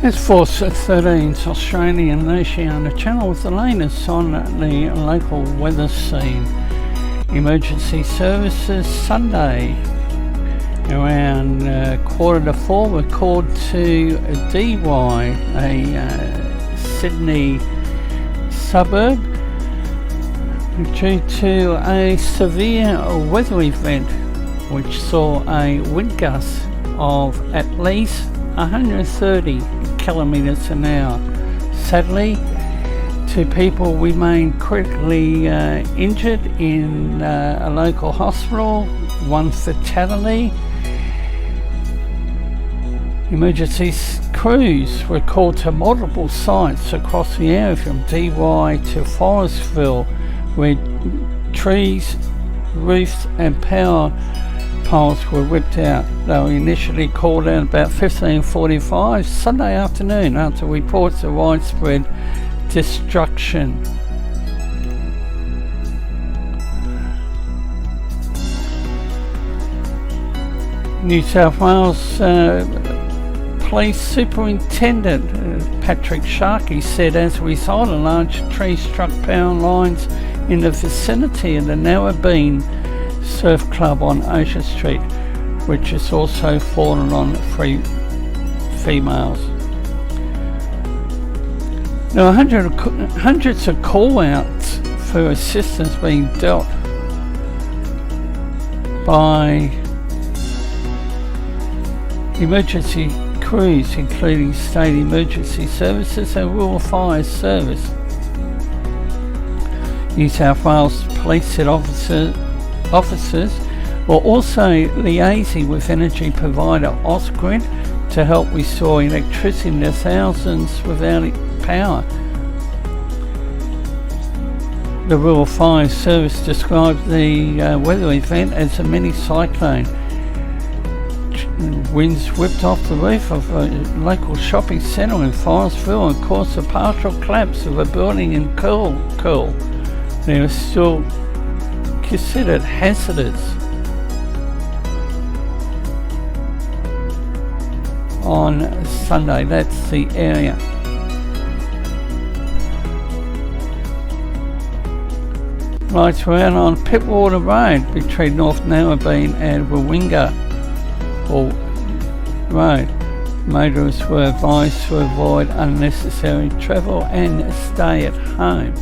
It's Force 13's Australian Oceania Channel with the latest on the local weather scene. Emergency services Sunday around 3:45 were called to Dee, a Sydney suburb, due to a severe weather event which saw a wind gust of at least 130 kilometres an hour. Sadly, 2 people remain critically injured in a local hospital, 1 fatality. Emergency crews were called to multiple sites across the area from Dee to Forestville, where trees, roofs and power poles were ripped out. They were initially called out about 15:45 Sunday afternoon after reports of widespread destruction. New South Wales Police Superintendent Patrick Sharkey said as a result, a large tree struck power lines in the vicinity of the Narrabeen Surf Club on Ocean Street, which has also fallen on 3 females. There are hundreds of call-outs for assistance being dealt by emergency crews, including State Emergency Services and Rural Fire Service. New South Wales Police said officers were also liaising with energy provider Ausgrid to help restore electricity to thousands without power. The Rural Fire Service described the weather event as a mini cyclone. Winds whipped off the roof of a local shopping centre in Forestville and caused a partial collapse of a building in Curl. They are still considered hazardous on Sunday. That's the area. Lights were out on Pittwater Road between North Narrabeen and Warringah Road. Motorists were advised to avoid unnecessary travel and stay at home.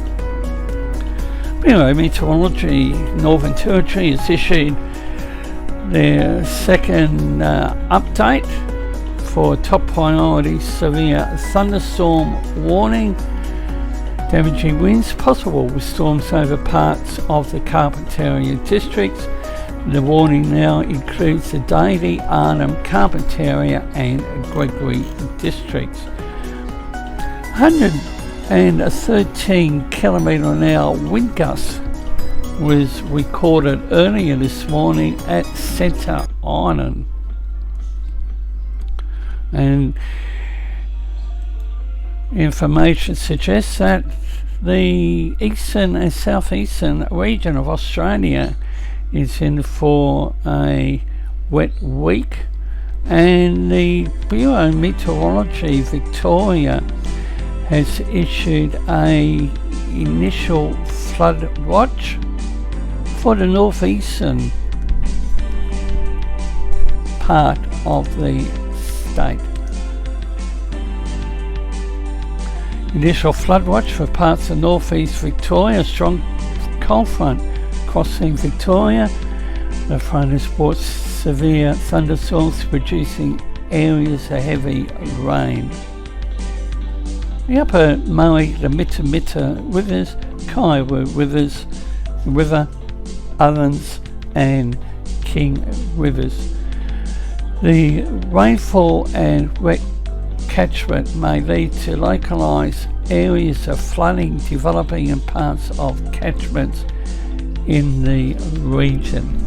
Bureau of Meteorology Northern Territory has issued their second update for top priority severe thunderstorm warning. Damaging winds possible with storms over parts of the Carpentaria districts. The warning now includes the Davey, Arnhem, Carpentaria and Gregory districts. 113 kilometre an hour wind gust was recorded earlier this morning at Centre Island. And information suggests that the eastern and southeastern region of Australia is in for a wet week, and the Bureau of Meteorology Victoria has issued a initial flood watch for the northeastern part of the state. Initial flood watch for parts of northeast Victoria. A strong cold front crossing Victoria. The front has brought severe thunderstorms, producing areas of heavy rain. The upper Murray, the Mitta rivers, Kiowa rivers, River, Ovens and King rivers. The rainfall and wet catchment may lead to localised areas of flooding developing in parts of catchments in the region.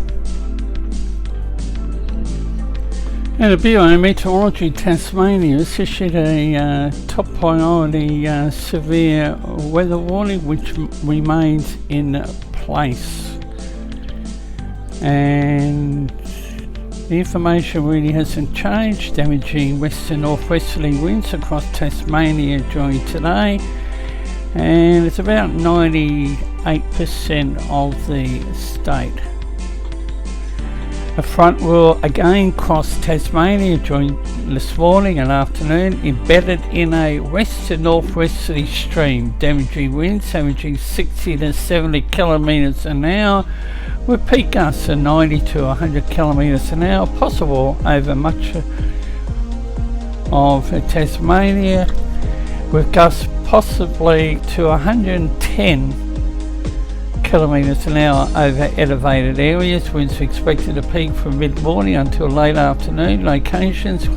And the Bureau of Meteorology Tasmania has issued a top priority severe weather warning which remains in place. And The information really hasn't changed. Damaging west to northwesterly winds across Tasmania during today, and it's about 98% of the state. A front will again cross Tasmania during this morning and afternoon, embedded in a west to northwesterly stream. Damaging winds averaging 60 to 70 kilometres an hour, with peak gusts of 90 to 100 kilometres an hour possible over much of Tasmania, with gusts possibly to 110 kilometres an hour over elevated areas. Winds expected to peak from mid-morning until late afternoon. Locations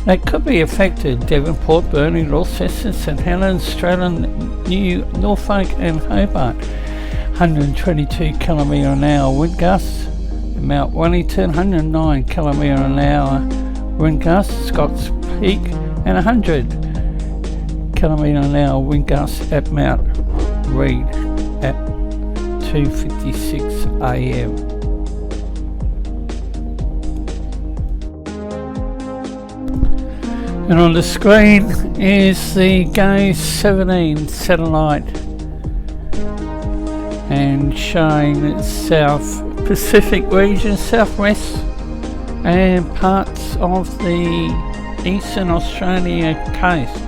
that could be affected: Devonport, Burnie, Launceston, St Helens, Stratham, New Norfolk and Hobart. 122 kilometre an hour wind gusts. Mount Wellington, 109 kilometre an hour wind gusts. Scott's Peak, and 100 kilometre an hour wind gusts at Mount Reid at 2:56 a.m. And on the screen is the GAZE 17 satellite, and showing the South Pacific region, southwest and parts of the eastern Australia coast.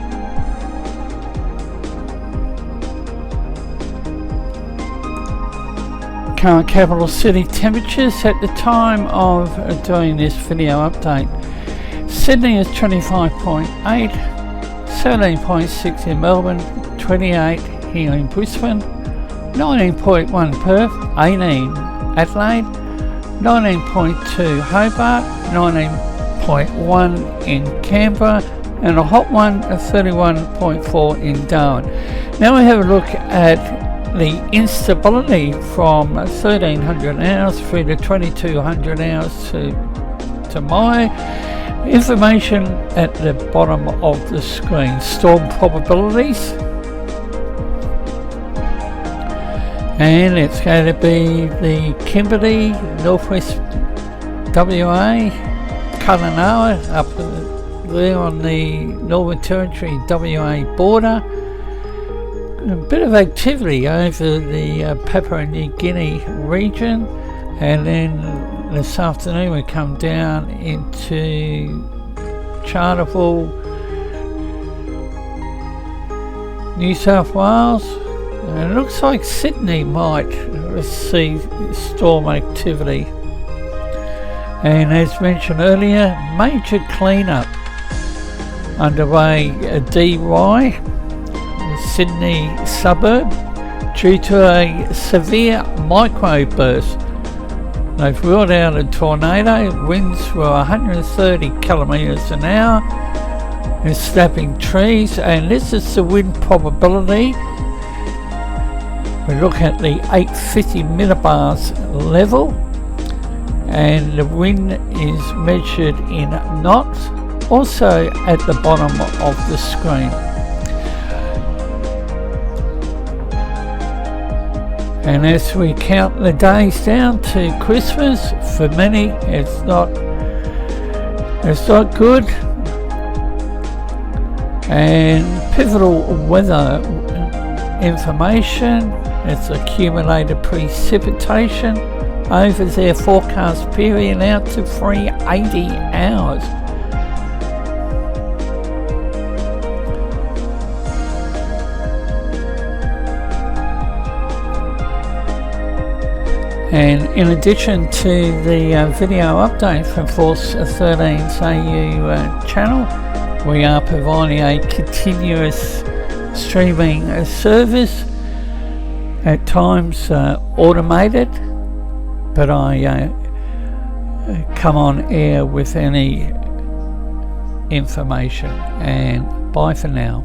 Current capital city temperatures at the time of doing this video update. Sydney is 25.8, 17.6 in Melbourne, 28 here in Brisbane, 19.1 Perth, 18 Adelaide, 19.2 Hobart, 19.1 in Canberra, and a hot one of 31.4 in Darwin. Now we have a look at the instability from 1300 hours through to 2200 hours to my information at the bottom of the screen. Storm probabilities, and it's going to be the Kimberley, Northwest WA, Kununurra up there on the Northern Territory WA border. A bit of activity over the Papua New Guinea region, and then this afternoon we come down into Charterville, New South Wales, and it looks like Sydney might receive storm activity. And as mentioned earlier, major cleanup underway at Dee, Sydney suburb, due to a severe microburst. They've ruled out a tornado. Winds were 130 kilometres an hour and snapping trees, and this is the wind probability. We look at the 850 millibars level, and the wind is measured in knots, also at the bottom of the screen. And as we count the days down to Christmas, for many it's not good. And pivotal weather information, it's accumulated precipitation over their forecast period out to 380 hours. And in addition to the video update from Force 13's AU channel, we are providing a continuous streaming service, at times automated, but I come on air with any information. And bye for now.